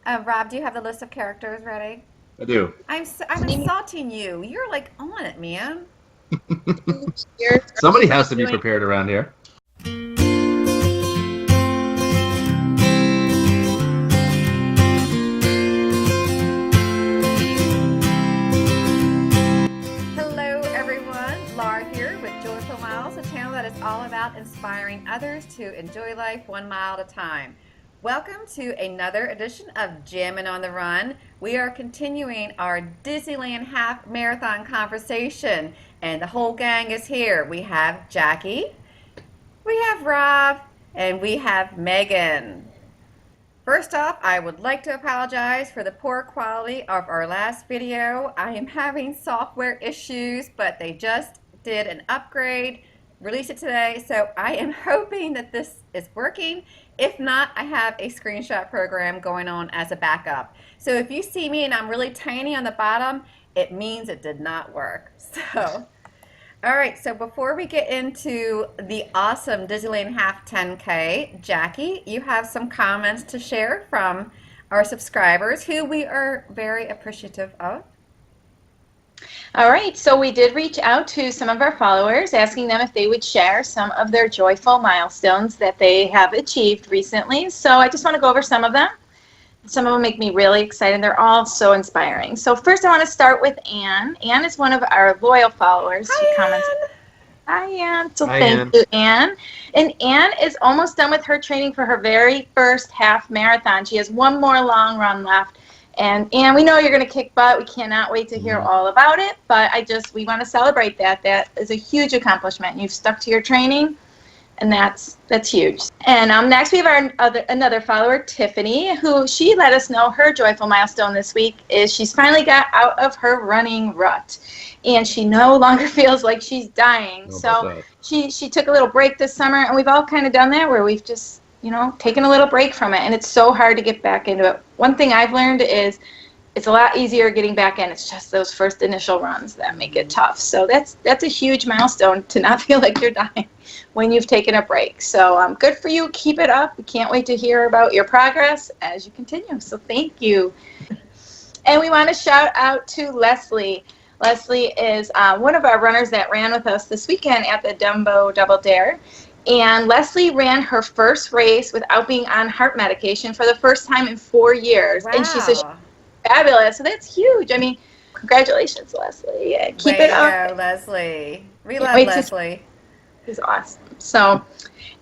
Rob, do you have the list of characters ready? I do. I'm insulting you. You're like on it, man. Years Somebody has to be doing. prepared around here. Hello, everyone. Laura here with Joyful Miles, a channel that is all about inspiring others to enjoy life 1 mile at a time. Welcome to another edition of Jammin On The Run. We are continuing our Disneyland half marathon conversation, and the whole gang is here. We have Jackie, we have Rob, and we have Megan. First off, I would like to apologize for the poor quality of our last video. I am having software issues, but they just did an upgrade, released it today, so I am hoping that this is working. If not, I have a screenshot program going on as a backup. So if you see me and I'm really tiny on the bottom, it means it did not work. So all right, so before we get into the awesome Disneyland Half 10K, Jackie, you have some comments to share from our subscribers who we are very appreciative of. All right, so we did reach out to some of our followers, asking them if they would share some of their joyful milestones that they have achieved recently. So I just want to go over some of them. Some of them make me really excited. They're all so inspiring. So first I want to start with Anne. Anne is one of our loyal followers. She comments. Hi, Anne. Hi, Anne. So Hi, thank Ann. you, Anne. And Anne is almost done with her training for her very first half marathon. She has one more long run left. And Anne, we know you're going to kick butt. We cannot wait to hear all about it. But we want to celebrate that. That is a huge accomplishment. You've stuck to your training, and that's huge. And next we have another follower, Tiffany, who she let us know her joyful milestone this week is she's finally got out of her running rut, and she no longer feels like she's dying. How So about that? she took a little break this summer, and we've all kind of done that where we've just taken a little break from it, and it's so hard to get back into it. One thing I've learned is it's a lot easier getting back in. It's just those first initial runs that make it tough. So that's a huge milestone to not feel like you're dying when you've taken a break. So good for you. Keep it up. We can't wait to hear about your progress as you continue. So thank you. And we want to shout out to Leslie. Leslie is one of our runners that ran with us this weekend at the Dumbo Double Dare. And Leslie ran her first race without being on heart medication for the first time in 4 years. Wow. And she said fabulous. So that's huge. I mean, congratulations, Leslie. Yeah, keep Way it to up. go, Leslie. We Can't love wait to Leslie. She's awesome. So,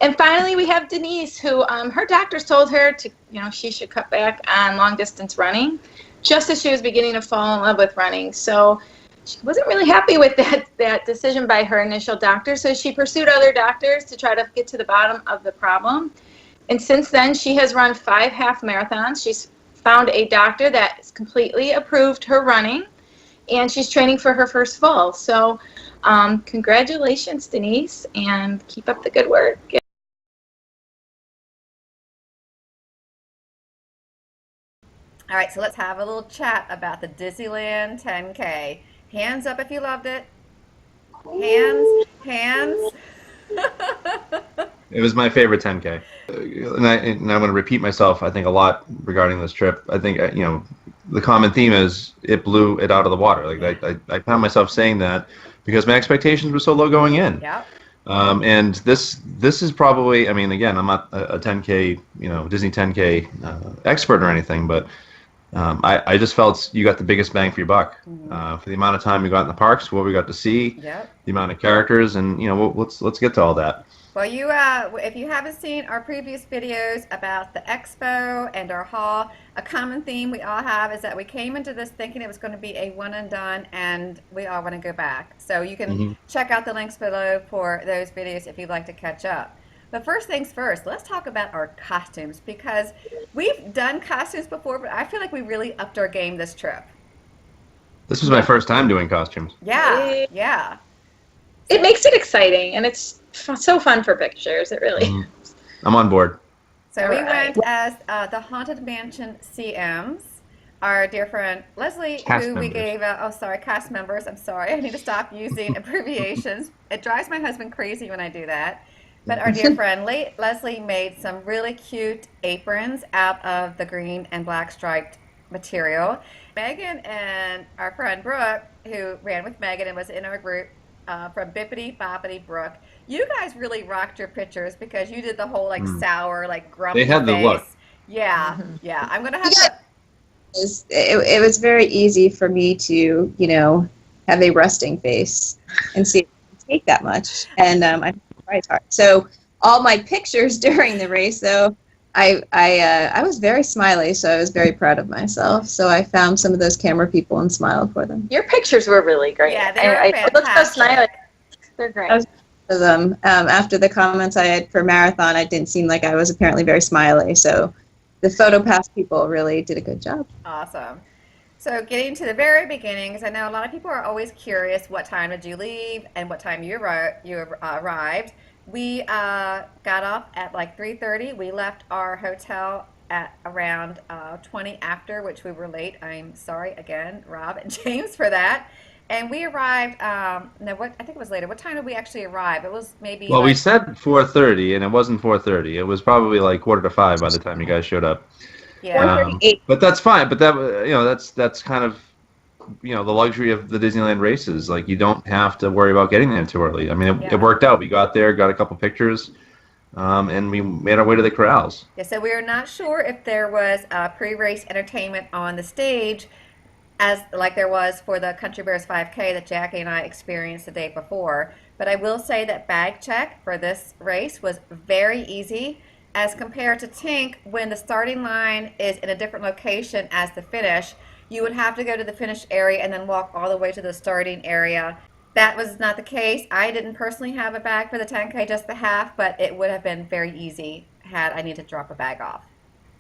and finally we have Denise, who her doctors told her to, she should cut back on long distance running, just as she was beginning to fall in love with running. So she wasn't really happy with that decision by her initial doctor. So she pursued other doctors to try to get to the bottom of the problem. And since then, she has run 5 half marathons. She's found a doctor that has completely approved her running, and she's training for her first full. So congratulations, Denise, and keep up the good work. All right, so let's have a little chat about the Disneyland 10K. Hands up if you loved it. Hands. It was my favorite 10K. And I'm going to repeat myself, I think, a lot regarding this trip. I think, the common theme is it blew it out of the water. Like I found myself saying that because my expectations were so low going in. Yep. And this is probably, I mean, again, I'm not a 10K, Disney 10K expert or anything, but I just felt you got the biggest bang for your buck for the amount of time you got in the parks, what we got to see, Yep. the amount of characters, and let's get to all that. Well, if you haven't seen our previous videos about the expo and our haul, a common theme we all have is that we came into this thinking it was going to be a one and done, and we all want to go back. So you can check out the links below for those videos if you'd like to catch up. But first things first, let's talk about our costumes, because we've done costumes before, but I feel like we really upped our game this trip. This was my first time doing costumes. Yeah, yeah. It makes it exciting, and it's so fun for pictures. It really is. I'm on board. So we Alright. went as the Haunted Mansion CMs. Our dear friend Leslie, Cast who we members. gave, cast members. I'm sorry, I need to stop using abbreviations. It drives my husband crazy when I do that. But our dear friend Leslie made some really cute aprons out of the green and black striped material. Megan and our friend Brooke, who ran with Megan and was in our group from Bippity Boppity Brooke, you guys really rocked your pictures because you did the whole like sour, like grumpy They had the face. look. Yeah, yeah. I'm gonna have to. It was very easy for me to, have a resting face and see it didn't take that much. And I tried hard. So all my pictures during the race, though, I was very smiley, so I was very proud of myself. So I found some of those camera people and smiled for them. Your pictures were really great. Yeah, they were It looks so smiley. They're great. After the comments I had for Marathon, I didn't seem like I was apparently very smiley. So the PhotoPass people really did a good job. Awesome. So getting to the very beginning, because I know a lot of people are always curious, what time did you leave and what time you arrived. We got off at like 3:30. We left our hotel at around 20 after, which we were late. I'm sorry again, Rob and James, for that. And we arrived, I think it was later. What time did we actually arrive? It was maybe Well, we said 4:30, and it wasn't 4:30. It was probably like 4:45 by the time you guys showed up. Yeah. But that's fine. But that's kind of, the luxury of the Disneyland races. Like, you don't have to worry about getting there too early. I mean, it worked out. We got there, got a couple pictures, and we made our way to the corrals. Yeah, so we are not sure if there was pre-race entertainment on the stage, as like there was for the Country Bears 5K that Jackie and I experienced the day before. But I will say that bag check for this race was very easy as compared to Tink, when the starting line is in a different location as the finish. You would have to go to the finish area and then walk all the way to the starting area. That was not the case. I didn't personally have a bag for the 10K, just the half, but it would have been very easy had I needed to drop a bag off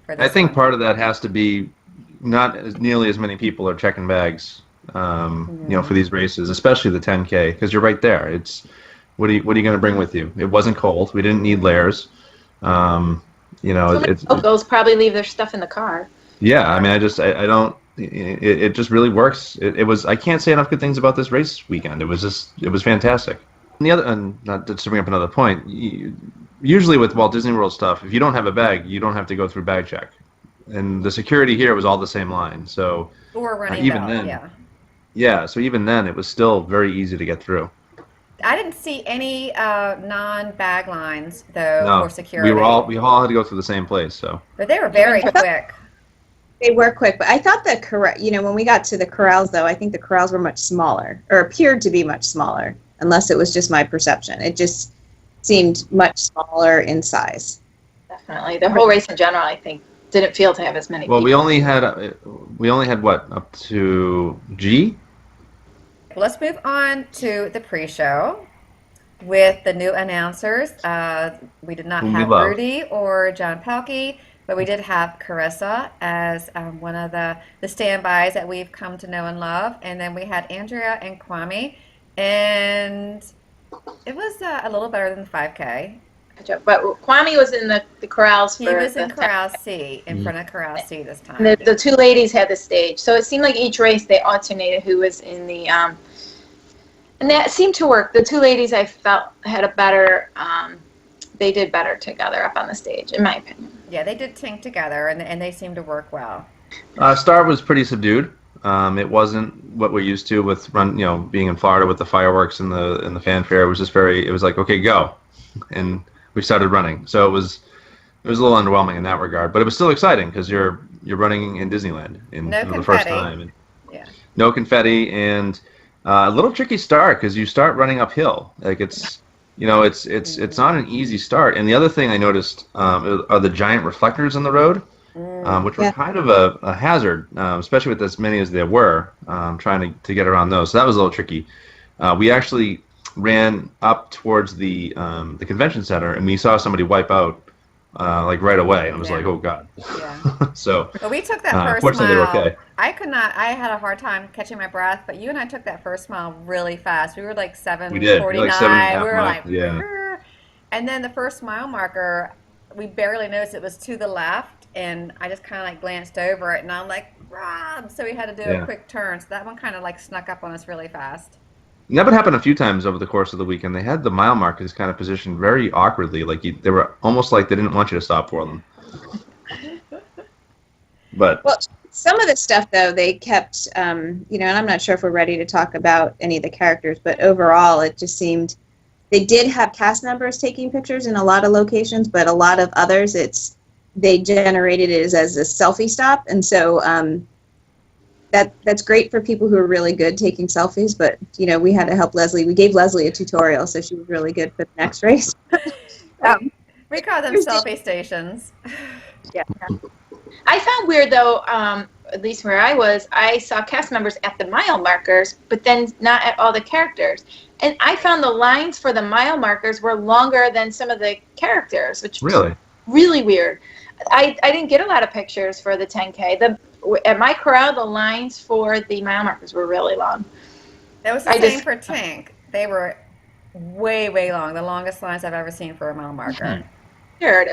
for this I think one. part of that has to be not nearly as many people are checking bags, for these races, especially the 10K, because you're right there. It's what are you going to bring with you? It wasn't cold. We didn't need layers. Those probably leave their stuff in the car. Yeah, I mean, I don't. It just really works. It was. I can't say enough good things about this race weekend. It was fantastic. And not to bring up another point. Usually with Walt Disney World stuff, if you don't have a bag, you don't have to go through bag check. And the security here was all the same line. So Or running even bell, then, yeah. Yeah, so even then, it was still very easy to get through. I didn't see any non-bag lines though No, for security. we all had to go through the same place. So. But they were very quick. They were quick, but I thought when we got to the corrals, though, I think the corrals were much smaller, or appeared to be much smaller, unless it was just my perception. It just seemed much smaller in size. Definitely. The whole race in general, I think, didn't feel to have as many Well, people. we only had what, up to G? Let's move on to the pre-show with the new announcers. We did not Whom we have love. Rudy or John Pelkey, but we did have Carissa as one of the standbys that we've come to know and love. And then we had Andrea and Kwame. And it was a little better than the 5K. But Kwame was in the corrals. He was in Corral C, in front of Corral C this time. And the two ladies had the stage. So it seemed like each race they alternated who was in the and that seemed to work. The two ladies I felt had a better they did better together up on the stage, in my opinion. Yeah, they did Tink together, and they seemed to work well. Star was pretty subdued. It wasn't what we're used to with being in Florida with the fireworks and the fanfare. It was just it was like, okay, go, and we started running. So it was a little underwhelming in that regard, but it was still exciting because you're running in Disneyland for the first time. And Yeah. no confetti, and a little tricky start because you start running uphill. Like it's not an easy start. And the other thing I noticed are the giant reflectors on the road, which were kind of a hazard, especially with as many as there were, trying to get around those. So that was a little tricky. We actually ran up towards the convention center, and we saw somebody wipe out like right away. And I was like, oh God. Yeah. So Well, we took that first fortunately mile. they were okay. I had a hard time catching my breath, but you and I took that first mile really fast. We were like 7:49. We did. We were like 7.5 We were miles. like, Yeah. "Brr." And then the first mile marker, we barely noticed it was to the left, and I just kind of like glanced over it, and I'm like, Rob! So we had to do a quick turn. So that one kind of like snuck up on us really fast. And that would happen a few times over the course of the weekend. They had the mile markers kind of positioned very awkwardly, like they were almost like they didn't want you to stop for them. But Well, some of the stuff though they kept, and I'm not sure if we're ready to talk about any of the characters, but overall it just seemed they did have cast members taking pictures in a lot of locations, but a lot of others they generated it as a selfie stop, and so that's great for people who are really good taking selfies. But we had to help Leslie. We gave Leslie a tutorial, so she was really good for the next race. We call them selfie stations. Yeah. I found weird though, at least where I saw cast members at the mile markers, but then not at all the characters. And I found the lines for the mile markers were longer than some of the characters, which was really weird. I didn't get a lot of pictures for the 10K. At my corral, the lines for the mile markers were really long. That was the same for Tank. They were way, way long. The longest lines I've ever seen for a mile marker. Weird.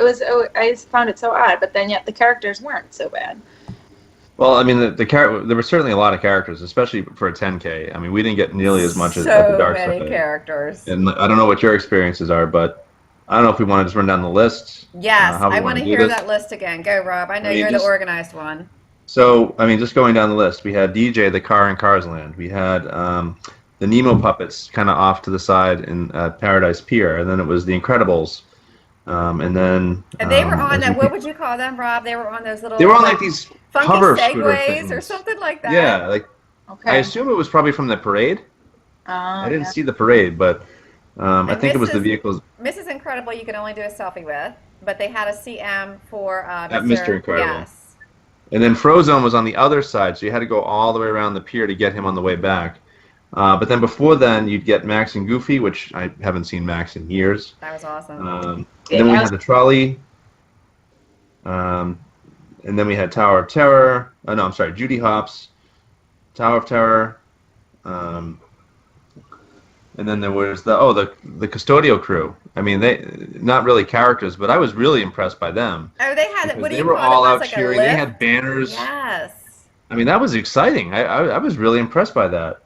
I just found it so odd, but then yet the characters weren't so bad. well, I mean, there were certainly a lot of characters, especially for a 10K. I mean, we didn't get nearly as much as at the dark side. So many characters. And I don't know what your experiences are, but I don't know if we want to just run down the list. Yes, I want to hear this. that list again. Go, Rob. I know you're the organized one. So, I mean, just going down the list, we had DJ, the car in Cars Land. We had the Nemo puppets kind of off to the side in Paradise Pier, and then it was the Incredibles. And then... And they were on that, what would you call them, Rob? They were on those little... They were on like these funky hover scooter segways things. or something like that. Yeah, like Okay. I assume it was probably from the parade. I didn't see the parade, but I think it was the vehicles. Mrs. Incredible you could only do a selfie with, but they had a CM for Mr. Incredible. Yes. And then Frozone was on the other side, so you had to go all the way around the pier to get him on the way back. But then before then, you'd get Max and Goofy, which I haven't seen Max in years. That was awesome. And then we had the trolley. And then we had Tower of Terror. Oh, no, I'm sorry, Judy Hopps, Tower of Terror. And then there was the Custodio crew. I mean, they not really characters, but I was really impressed by them. Oh, they had it. What do you They were call all it? out Like cheering. a They lift? had banners. Yes. I mean, that was exciting. I was really impressed by that.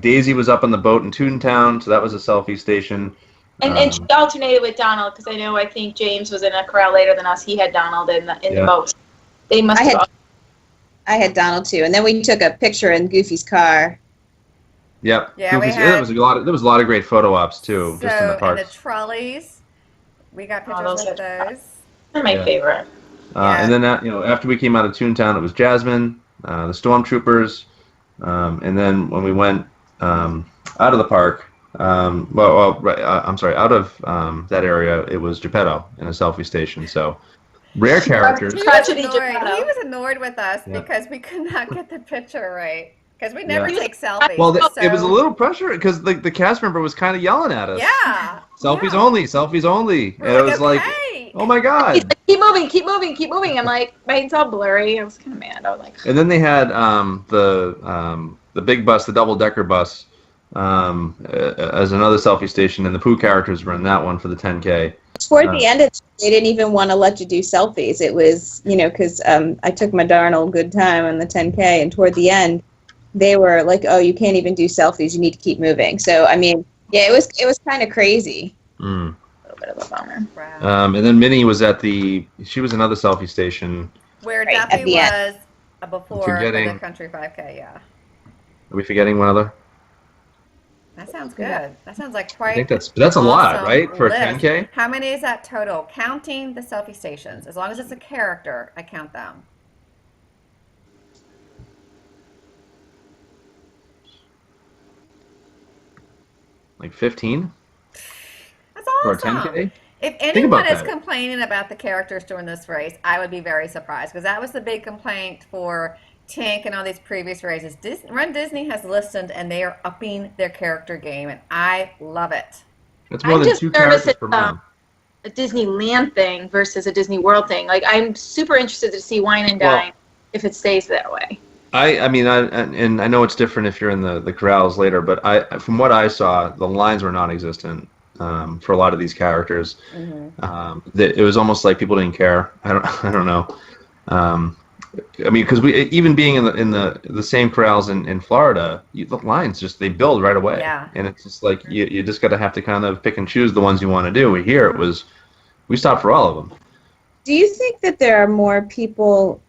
Daisy was up on the boat in Toontown, so that was a selfie station. And she alternated with Donald, because I think James was in a corral later than us. He had Donald in the boat. They must have. I had Donald too, and then we took a picture in Goofy's car. Yep. Yeah, Goofy's, there was a lot of great photo ops too, So, just in the parks. and the trolleys, we got pictures with those. They're my favorite. And then after we came out of Toontown, it was Jasmine, the Stormtroopers, and then when we went out of the park, out of that area, it was Geppetto in a selfie station. So rare characters. He was annoyed with us because we could not get the picture right. Because we never take selfies. Well, it was a little pressure because the cast member was kind of yelling at us. Yeah. Selfies only, selfies only. And it was like, oh my God. He's like, keep moving, keep moving, keep moving. I'm like, it's all blurry. I was kind of mad. I was like. And then they had the big bus, the double-decker bus, as another selfie station, and the Pooh characters were in that one for the 10K. Toward the end, they didn't even want to let you do selfies. It was, because I took my darn old good time on the 10K, and toward the end, they were like, "Oh, you can't even do selfies. You need to keep moving." So, I mean, yeah, it was kind of crazy. A little bit of a bummer. Wow. And then Minnie was she was another selfie station. Where Right, Duffy at the was before Forgetting- the Country 5K, yeah. Are we forgetting one other? That sounds good. That sounds like quite I think that's a lot, awesome right, for a list. 10K? How many is that total? Counting the selfie stations. As long as it's a character, I count them. Like 15 That's for a awesome. 10K? If Think anyone about is that. complaining about the characters during this race, I would be very surprised because that was the big complaint for Tink and all these previous races. Run Disney has listened and they are upping their character game, and I love it. That's more I'm than just 2 nervous characters per month. A Disneyland thing versus a Disney World thing. Like, I'm super interested to see Wine and Dine if it stays that way. I mean, I know it's different if you're in the corrals later, but from what I saw, the lines were non-existent for a lot of these characters. Mm-hmm. It was almost like people didn't care. I don't know. I mean, because we even being in the same corrals in Florida, the lines just they build right away. Yeah. And it's just like you just got to have to kind of pick and choose the ones you want to do. Here we stopped for all of them. Do you think that there are more people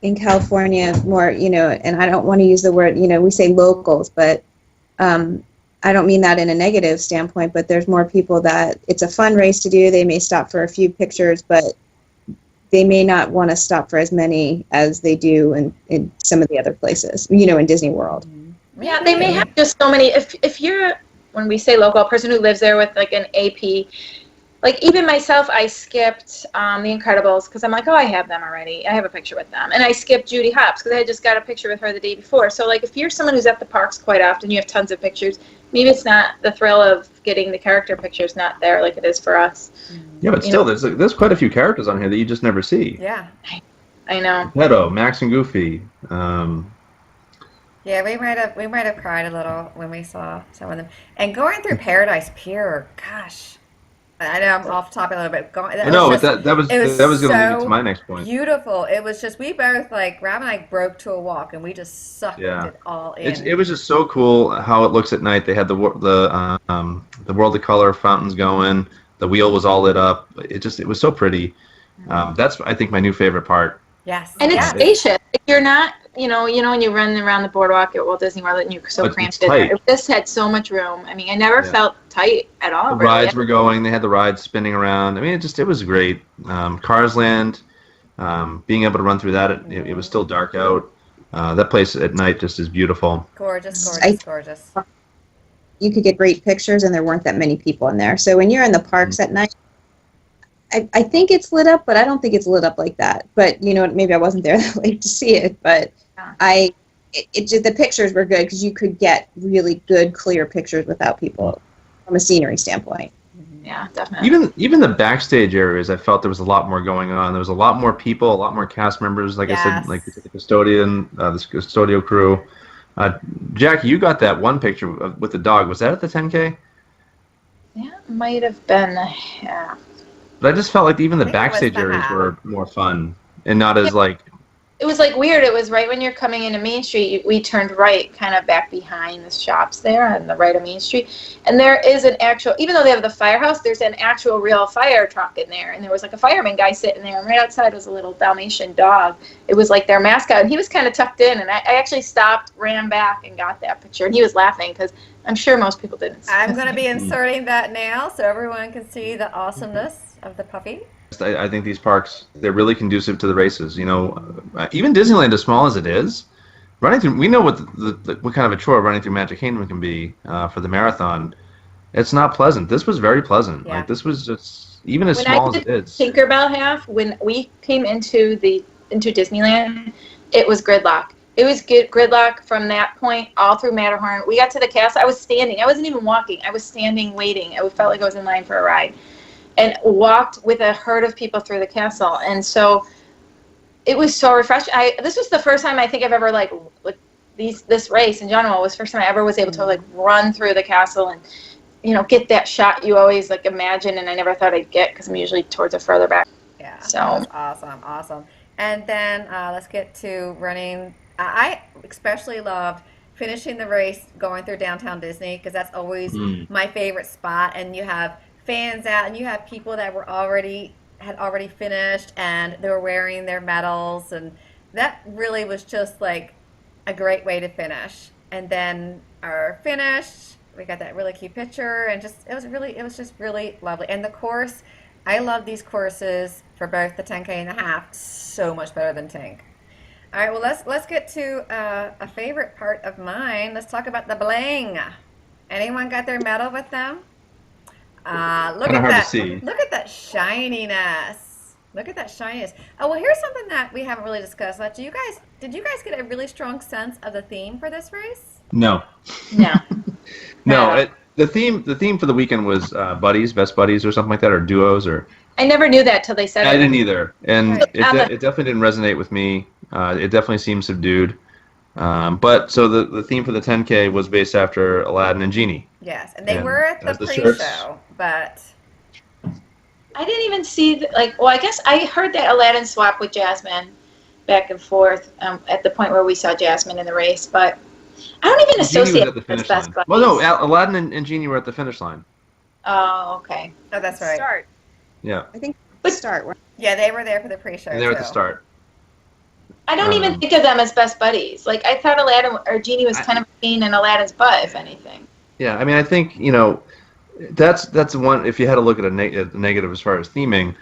in California, more, and I don't want to use the word, we say locals, but I don't mean that in a negative standpoint, but there's more people that it's a fun race to do. They may stop for a few pictures, but they may not want to stop for as many as they do in some of the other places, in Disney World. Yeah, they may have just so many. If you're, when we say local, a person who lives there with like an AP, like even myself, I skipped The Incredibles because I'm like, oh, I have them already. I have a picture with them. And I skipped Judy Hopps because I had just got a picture with her the day before. So like if you're someone who's at the parks quite often, you have tons of pictures, maybe it's not the thrill of getting the character pictures not there like it is for us. Yeah, but still, there's quite a few characters on here that you just never see. Yeah. I know. Pedo, Max and Goofy. Yeah, we might have cried a little when we saw some of them. And going through Paradise Pier, gosh, I know I'm off topic a little bit. No, but that was going to lead me to my next point. Beautiful. It was just we both like Rob and I broke to a walk and we just sucked it all in. It was just so cool how it looks at night. They had the World of Color fountains going. The wheel was all lit up. It was so pretty. That's I think my new favorite part. Yes. And it's spacious. If you're not, when you run around the boardwalk at Walt Disney World and you're so cramped in there. This had so much room. I mean, I never felt tight at all. The rides were going. They had the rides spinning around. I mean, it was great. Cars Land, being able to run through that, it was still dark out. That place at night just is beautiful. Gorgeous. You could get great pictures, and there weren't that many people in there. So when you're in the parks at night, I think it's lit up, but I don't think it's lit up like that. But maybe I wasn't there that late to see it, but the pictures were good because you could get really good, clear pictures without people from a scenery standpoint. Yeah, definitely. Even the backstage areas, I felt there was a lot more going on. There was a lot more people, a lot more cast members. Like I said, like the custodian, the custodial crew. Jackie, you got that one picture with the dog. Was that at the 10K? Yeah, it might have been. Yeah. But I just felt like even the backstage areas were more fun and not as like. It was like weird. It was right when you're coming into Main Street. We turned right, kind of back behind the shops there on the right of Main Street. And there is an actual, even though they have the firehouse, there's an actual real fire truck in there. And there was like a fireman guy sitting there. And right outside was a little Dalmatian dog. It was like their mascot. And he was kind of tucked in. And I actually stopped, ran back, and got that picture. And he was laughing because I'm sure most people didn't see I'm going to be inserting that now so everyone can see the awesomeness of the puppy. I think these parks, they're really conducive to the races. Even Disneyland, as small as it is, running through, we know what what kind of a chore running through Magic Kingdom can be for the marathon. It's not pleasant. This was very pleasant. Yeah. Like this was just even as small as it is. Tinkerbell half, when we came into Disneyland, it was gridlock. It was gridlock from that point all through Matterhorn. We got to the castle. I was standing. I wasn't even walking. I was standing, waiting. It felt like I was in line for a ride. And walked with a herd of people through the castle, and so it was so refreshing. This was the first time I think I've ever this race in general was the first time I ever was able to run through the castle and get that shot you always imagine, and I never thought I'd get because I'm usually towards a further back. Yeah. So awesome. And then let's get to running. I especially loved finishing the race going through downtown Disney because that's always my favorite spot, and you have fans out, and you have people that had already finished, and they were wearing their medals, and that really was just like a great way to finish. And then our finish, we got that really cute picture, and it was just really lovely. And the course, I love these courses for both the 10K and the half so much better than Tink. All right, well let's get to a favorite part of mine. Let's talk about the bling. Anyone got their medal with them? Look at that! Look at that shininess! Look at that shininess! Oh well, here's something that we haven't really discussed. Did you guys get a really strong sense of the theme for this race? No. No. The theme for the weekend was buddies, best buddies, or something like that, or duos, or. I never knew that till they said it. I didn't either, and it definitely didn't resonate with me. It definitely seemed subdued. But so the theme for the 10K was based after Aladdin and Genie. Yes, and they were at the pre-show, but I didn't even see I guess I heard that Aladdin swap with Jasmine, back and forth at the point where we saw Jasmine in the race, but I don't even Genie was associate at the it finish as best line. buddies. Well, no, Aladdin and Genie were at the finish line. Oh, okay. Oh, that's right. Start. Yeah, I think But- start. Yeah, they were there for the pre-show and they were too. at the start. I don't even think of them as best buddies. Like, I thought Aladdin or Genie was kind of a pain in Aladdin's butt, if anything. Yeah, I mean, I think, you know, that's one. If you had to look at a negative as far as theming,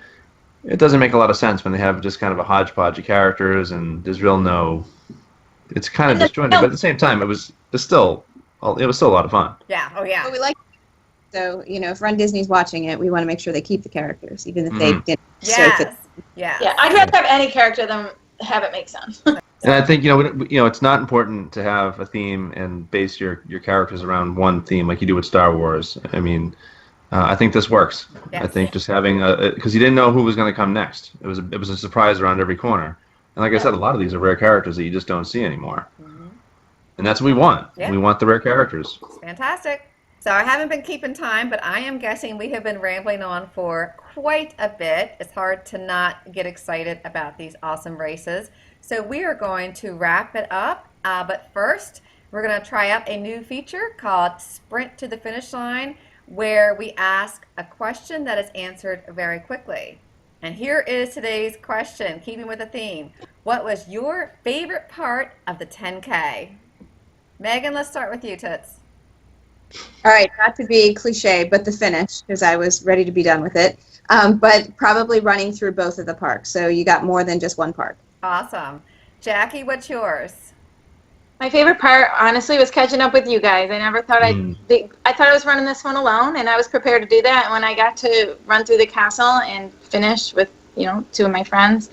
it doesn't make a lot of sense when they have just kind of a hodgepodge of characters and there's real no. It's kind of disjointed, but at the same time, it was still a lot of fun. Yeah. Oh yeah. But we like. So if Run Disney's watching it, we want to make sure they keep the characters, even if they didn't. Yes. Yes. Yeah, I'd rather have any character than have it make sense. And I think it's not important to have a theme and base your characters around one theme like you do with Star Wars. I mean, I think this works. Yes. I think just having because you didn't know who was going to come next. It was a surprise around every corner. And like I said, a lot of these are rare characters that you just don't see anymore. Mhm. And that's what we want. Yeah. We want the rare characters. It's fantastic. So I haven't been keeping time, but I am guessing we have been rambling on for quite a bit. It's hard to not get excited about these awesome races. So we are going to wrap it up. But first, we're going to try out a new feature called Sprint to the Finish Line, where we ask a question that is answered very quickly. And here is today's question, keeping with the theme. What was your favorite part of the 10K? Megan, let's start with you, Toots. All right, not to be cliche, but the finish, because I was ready to be done with it. But probably running through both of the parks. So you got more than just one park. Awesome. Jackie, what's yours? My favorite part, honestly, was catching up with you guys. I never thought I thought I was running this one alone, and I was prepared to do that. And when I got to run through the castle and finish with, two of my friends,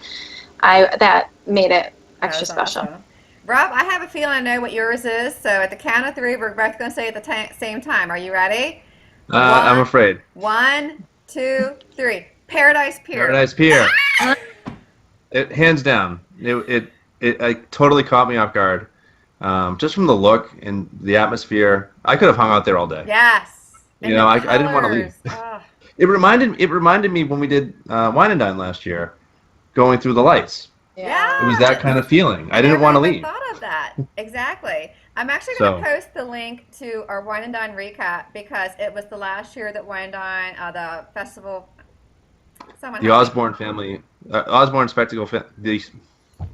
that made it extra special. Awesome. Rob, I have a feeling I know what yours is. So at the count of three, we're both going to say at the same time. Are you ready? I'm afraid. 1, 2, 3. Paradise Pier. Paradise Pier. It hands down. It totally caught me off guard. Just from the look and the atmosphere, I could have hung out there all day. Yes. I didn't want to leave. Oh. It reminded me when we did Wine and Dine last year, going through the lights. Yeah. It was that kind of feeling. I didn't want to leave. I thought of that. Exactly. I'm actually going to post the link to our Wine and Dine recap because it was the last year that Wine and Dine, the festival. The Osborne family, Osborne Spectacle,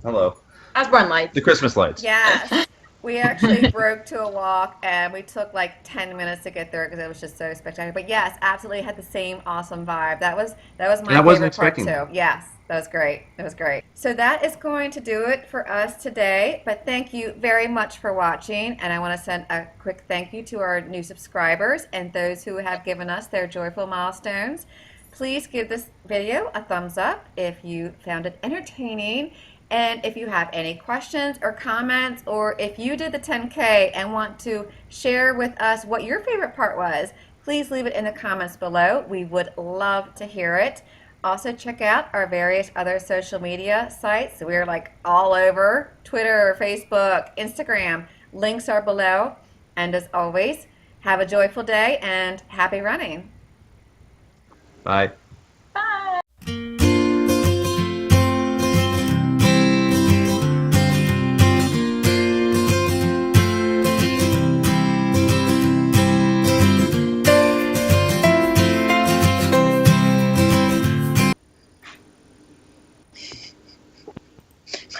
Osborne Lights. the Christmas lights. Yes. We actually broke to a walk, and we took like 10 minutes to get there because it was just so spectacular. But yes, absolutely had the same awesome vibe. That was my favorite part too. Yes, that was great. It was great. So that is going to do it for us today. But thank you very much for watching, and I want to send a quick thank you to our new subscribers and those who have given us their joyful milestones. Please give this video a thumbs up if you found it entertaining. And if you have any questions or comments, or if you did the 10K and want to share with us what your favorite part was, please leave it in the comments below. We would love to hear it. Also check out our various other social media sites. We're like all over: Twitter, Facebook, Instagram. Links are below. And as always, have a joyful day and happy running. Bye. Bye.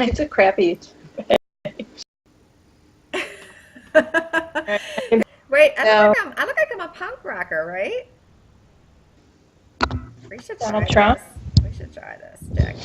It's a crappy. Wait, I look like I'm a punk rocker, right? We should try Donald Trump? this. We should try this, Jack.